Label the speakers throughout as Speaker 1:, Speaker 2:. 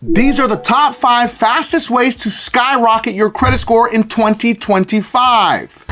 Speaker 1: These are the top 5 fastest ways to skyrocket your credit score in 2025.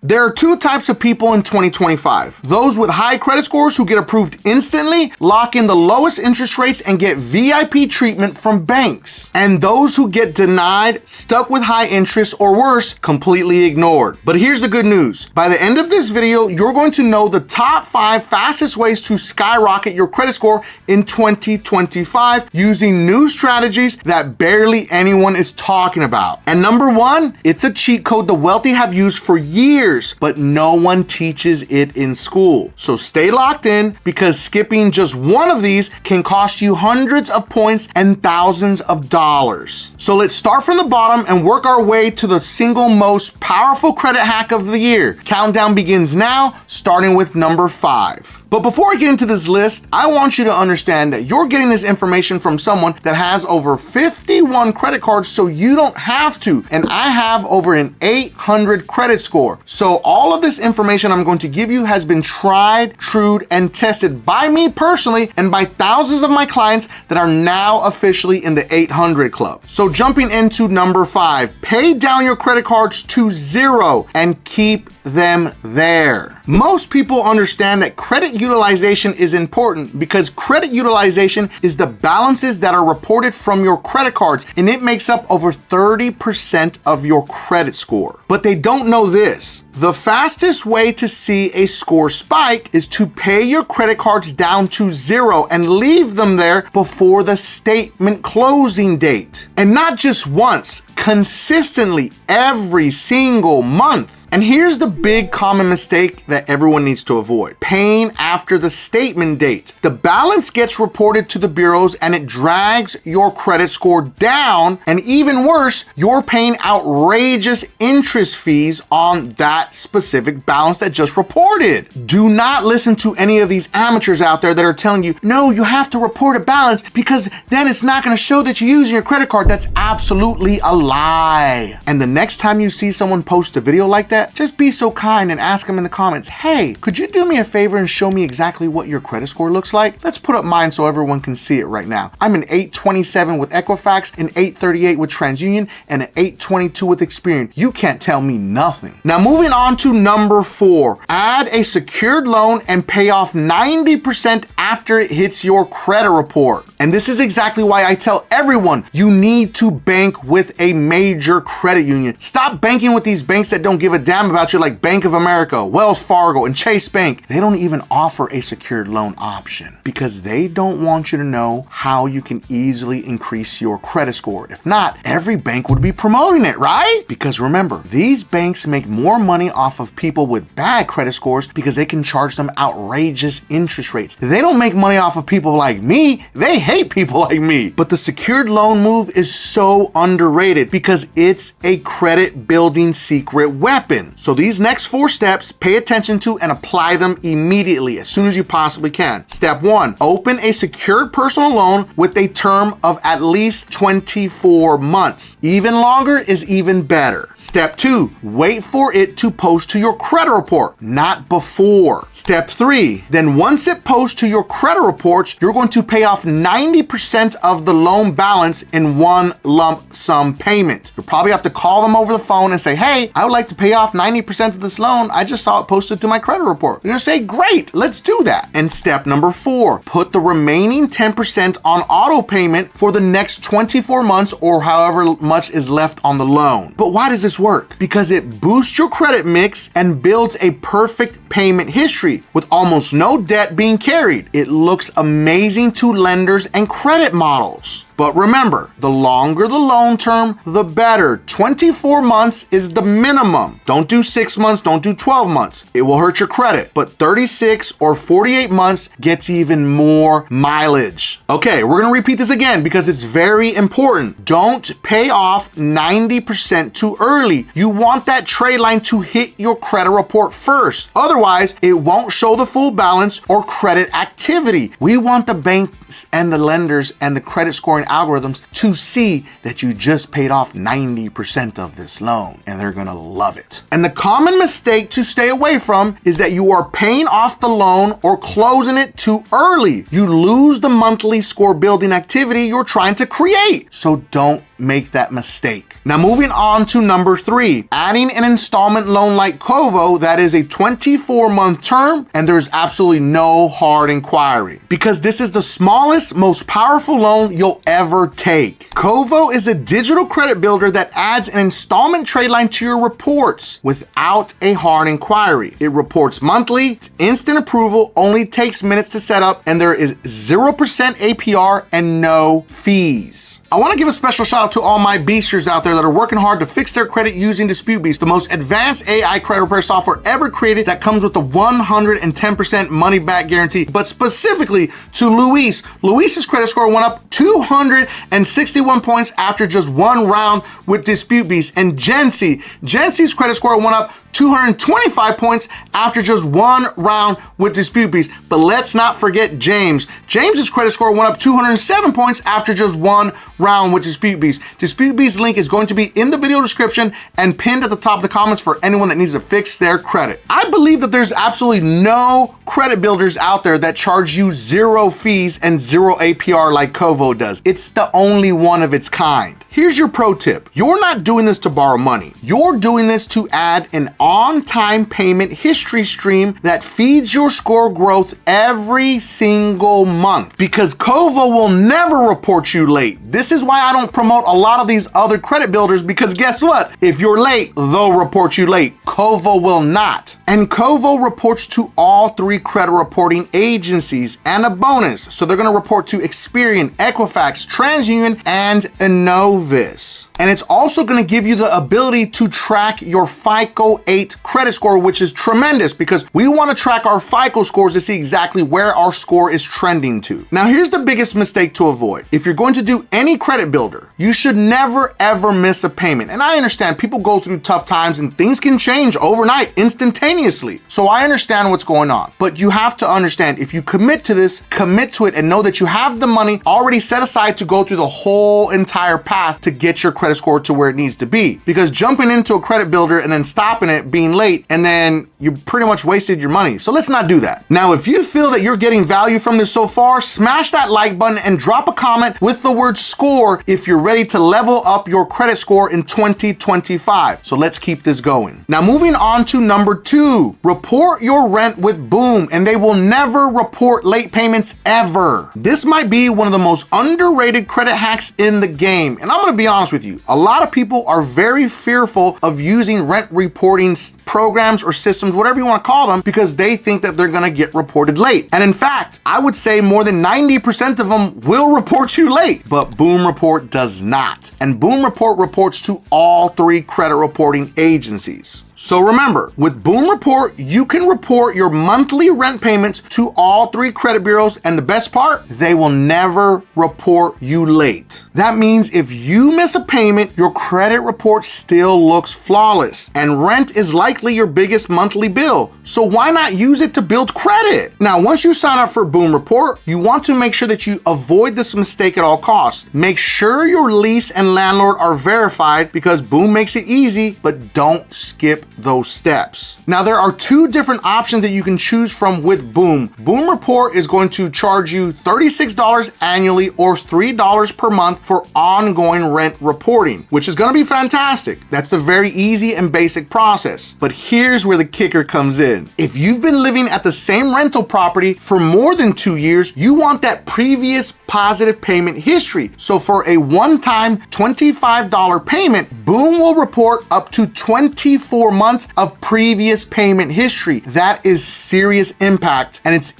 Speaker 1: There are 2 types of people in 2025. Those with high credit scores who get approved instantly, lock in the lowest interest rates, and get VIP treatment from banks. And those who get denied, stuck with high interest, or worse, completely ignored. But here's the good news. By the end of this video, you're going to know the top 5 fastest ways to skyrocket your credit score in 2025 using new strategies that barely anyone is talking about. And number 1, it's a cheat code the wealthy have used for years, but no one teaches it in school. So stay locked in, because skipping just one of these can cost you hundreds of points and thousands of dollars. So let's start from the bottom and work our way to the single most powerful credit hack of the year. Countdown begins now, starting with number 5. But before I get into this list, I want you to understand that you're getting this information from someone that has over 51 credit cards, so you don't have to. And I have over an 800 credit score. So all of this information I'm going to give you has been tried, true, and tested by me personally and by thousands of my clients that are now officially in the 800 club. So jumping into number 5, pay down your credit cards to 0 and keep them there. Most people understand that credit utilization is important because credit utilization is the balances that are reported from your credit cards, and it makes up over 30% of your credit score. But they don't know this. The fastest way to see a score spike is to pay your credit cards down to 0 and leave them there before the statement closing date. And not just once, consistently every single month. And here's the big common mistake that everyone needs to avoid: paying after the statement date. The balance gets reported to the bureaus and it drags your credit score down, and even worse, you're paying outrageous interest fees on that specific balance that just reported. Do not listen to any of these amateurs out there that are telling you, no, you have to report a balance because then it's not going to show that you're using your credit card. That's absolutely a lie. And the next time you see someone post a video like that, just be so kind and ask them in the comments, hey, could you do me a favor and show me exactly what your credit score looks like? Let's put up mine so everyone can see it right now. I'm an 827 with Equifax, an 838 with TransUnion, and an 822 with Experian. You can't tell me nothing. Now moving on to number 4, add a secured loan and pay off 90% after it hits your credit report. And this is exactly why I tell everyone you need to bank with a major credit union. Stop banking with these banks that don't give a damn about you, like Bank of America, Wells Fargo, and Chase Bank. They don't even offer a secured loan option because they don't want you to know how you can easily increase your credit score. If not, every bank would be promoting it, right? Because remember, these banks make more money off of people with bad credit scores because they can charge them outrageous interest rates. They don't make money off of people like me. They hate people like me. But the secured loan move is so underrated because it's a credit building secret weapon. So these next 4 steps, pay attention to and apply them immediately as soon as you possibly can. Step 1, open a secured personal loan with a term of at least 24 months. Even longer is even better. Step 2, wait for it to post to your credit report, not before. Step 3, then once it posts to your credit reports, you're going to pay off 90% of the loan balance in one lump sum payment. You'll probably have to call them over the phone and say, hey, I would like to pay off 90% of this loan. I just saw it posted to my credit report. They're gonna say, great, let's do that. And step number 4, put the remaining 10% on auto payment for the next 24 months or however much is left on the loan. But why does this work? Because it boosts your credit mix and builds a perfect payment history with almost no debt being carried. It looks amazing to lenders and credit models. But remember, the longer the loan term, the better. 24 months is the minimum. Don't do 6 months, don't do 12 months. It will hurt your credit. But 36 or 48 months gets even more mileage. Okay, we're gonna repeat this again because it's very important. Don't pay off 90% too early. You want that trade line to hit your credit report first. Otherwise, it won't show the full balance or credit activity. We want the banks and the lenders and the credit scoring algorithms to see that you just paid off 90% of this loan, and they're gonna love it. And the common mistake to stay away from is that you are paying off the loan or closing it too early. You lose the monthly score building activity you're trying to create. So don't make that mistake. Now moving on to number 3, adding an installment loan like KOVO that is a 24-month term and there's absolutely no hard inquiry, because this is the smallest, most powerful loan you'll ever take. KOVO is a digital credit builder that adds an installment trade line to your reports without a hard inquiry. It reports monthly, it's instant approval, only takes minutes to set up, and there is 0% APR and no fees. I want to give a special shout out to all my beasters out there that are working hard to fix their credit using DisputeBeast, the most advanced AI credit repair software ever created that comes with a 110% money back guarantee. But specifically to Luis. Luis's credit score went up 261 points after just one round with DisputeBeast. And Jency's credit score went up 225 points after just one round with DisputeBeast. But let's not forget James. James's credit score went up 207 points after just one round with DisputeBeast. DisputeBeast's link is going to be in the video description and pinned at the top of the comments for anyone that needs to fix their credit. I believe that there's absolutely no credit builders out there that charge you 0 fees and 0 APR like KOVO does. It's the only one of its kind. Here's your pro tip. You're not doing this to borrow money. You're doing this to add an on-time payment history stream that feeds your score growth every single month, because KOVO will never report you late. This is why I don't promote a lot of these other credit builders, because guess what? If you're late, they'll report you late. KOVO will not. And KOVO reports to all 3 credit reporting agencies and a bonus. So they're gonna report to Experian, Equifax, TransUnion, and Innovis. And it's also gonna give you the ability to track your FICO 8 credit score, which is tremendous because we wanna track our FICO scores to see exactly where our score is trending to. Now here's the biggest mistake to avoid. If you're going to do any credit builder, you should never ever miss a payment. And I understand people go through tough times and things can change overnight, instantaneously. So I understand what's going on. But you have to understand, if you commit to this, commit to it and know that you have the money already set aside to go through the whole entire path to get your credit score to where it needs to be. Because jumping into a credit builder and then stopping it, being late, and then you pretty much wasted your money. So let's not do that. Now, if you feel that you're getting value from this so far, smash that like button and drop a comment with the word score if you're ready to level up your credit score in 2025. So let's keep this going. Now, moving on to number 2, report your rent with Boom, and they will never report late payments ever. This might be one of the most underrated credit hacks in the game. And I'm gonna be honest with you, a lot of people are very fearful of using rent reporting programs or systems, whatever you want to call them, because they think that they're going to get reported late. And in fact, I would say more than 90% of them will report you late, but Boom Report does not. And Boom Report reports to all 3 credit reporting agencies. So remember, with Boom Report, you can report your monthly rent payments to all 3 credit bureaus, and the best part, they will never report you late. That means if you miss a payment, your credit report still looks flawless, and rent is likely your biggest monthly bill. So why not use it to build credit? Now, once you sign up for Boom Report, you want to make sure that you avoid this mistake at all costs. Make sure your lease and landlord are verified, because Boom makes it easy, but don't skip those steps. Now, there are 2 different options that you can choose from with Boom. Boom Report is going to charge you $36 annually or $3 per month for ongoing rent reporting, which is going to be fantastic. That's the very easy and basic process. But here's where the kicker comes in. If you've been living at the same rental property for more than 2 years, you want that previous positive payment history. So for a one-time $25 payment, Boom will report up to 24 months of previous payment history. That is serious impact, and it's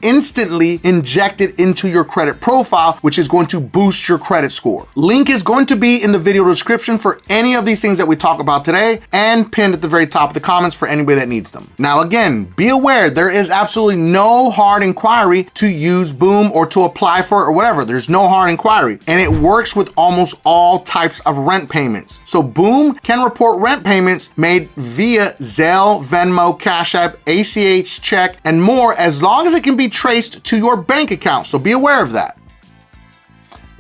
Speaker 1: instantly injected into your credit profile, which is going to boost your credit score. Link is going to be in the video description for any of these things that we talk about today, and pinned at the very top of the comments for anybody that needs them. Now again, be aware, there is absolutely no hard inquiry to use Boom or to apply for it or whatever. There's no hard inquiry, and it works with almost all types of rent payments. So Boom can report rent payments made via Zelle, Venmo, Cash App, ACH, check, and more, as long as it can be traced to your bank account. So be aware of that.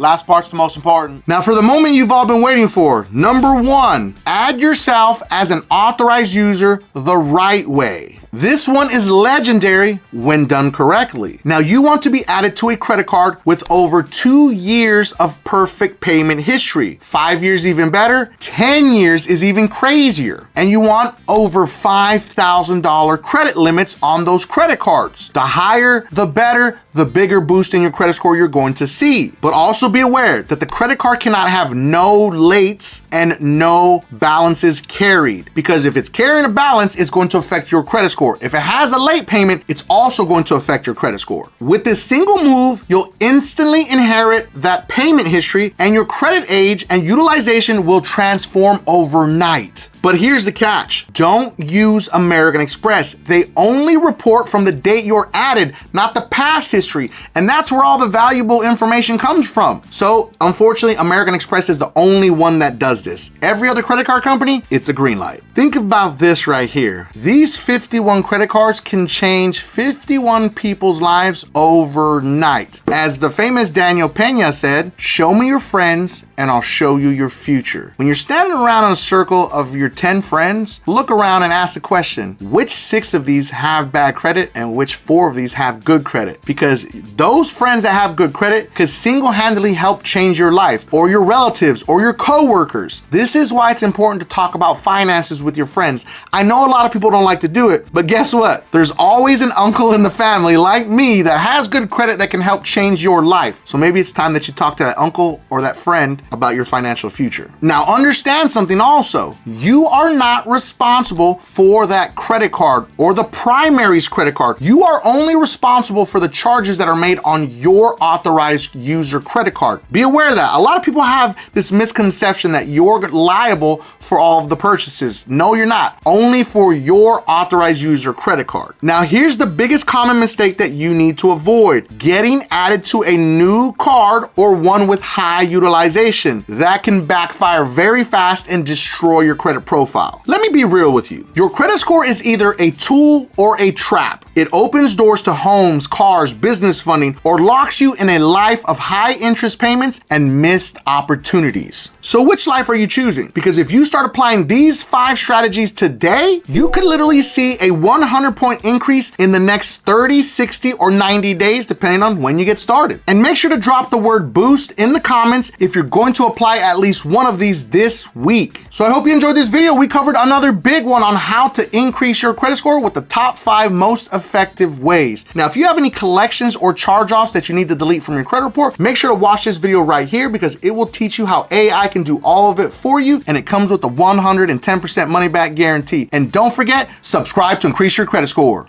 Speaker 1: last part's the most important. Now for the moment you've all been waiting for, number 1, add yourself as an authorized user the right way. This one is legendary when done correctly. Now you want to be added to a credit card with over 2 years of perfect payment history. 5 years even better, 10 years is even crazier. And you want over $5,000 credit limits on those credit cards. The higher, the better, the bigger boost in your credit score you're going to see. But also be aware that the credit card cannot have no lates and no balances carried, because if it's carrying a balance, it's going to affect your credit score. If it has a late payment, it's also going to affect your credit score. With this single move, you'll instantly inherit that payment history, and your credit age and utilization will transform overnight. But here's the catch. Don't use American Express. They only report from the date you're added, not the past history. And that's where all the valuable information comes from. So unfortunately, American Express is the only one that does this. Every other credit card company, it's a green light. Think about this right here. These 51 credit cards can change 51 people's lives overnight. As the famous Daniel Pena said, show me your friends and I'll show you your future. When you're standing around in a circle of your 10 friends, look around and ask the question, which 6 of these have bad credit and which 4 of these have good credit? Because those friends that have good credit could single-handedly help change your life, or your relatives, or your coworkers. This is why it's important to talk about finances with your friends. I know a lot of people don't like to do it, but guess what? There's always an uncle in the family like me that has good credit that can help change your life. So maybe it's time that you talk to that uncle or that friend about your financial future. Now understand something also. You are not responsible for that credit card or the primary's credit card. You are only responsible for the charges that are made on your authorized user credit card. Be aware of that. A lot of people have this misconception that you're liable for all of the purchases. No, you're not. Only for your authorized user credit card. Now, here's the biggest common mistake that you need to avoid: getting added to a new card or one with high utilization. That can backfire very fast and destroy your credit profile. Let me be real with you. Your credit score is either a tool or a trap. It opens doors to homes, cars, business funding, or locks you in a life of high interest payments and missed opportunities. So which life are you choosing? Because if you start applying these 5 strategies today, you could literally see a 100-point increase in the next 30, 60, or 90 days, depending on when you get started. And make sure to drop the word boost in the comments if you're going to apply at least one of these this week. So I hope you enjoyed this video. We covered another big one on how to increase your credit score with the top 5 most effective ways. Now, if you have any collections or charge-offs that you need to delete from your credit report, make sure to watch this video right here, because it will teach you how AI can do all of it for you, and it comes with a 110% money back guarantee. And don't forget, subscribe to increase your credit score.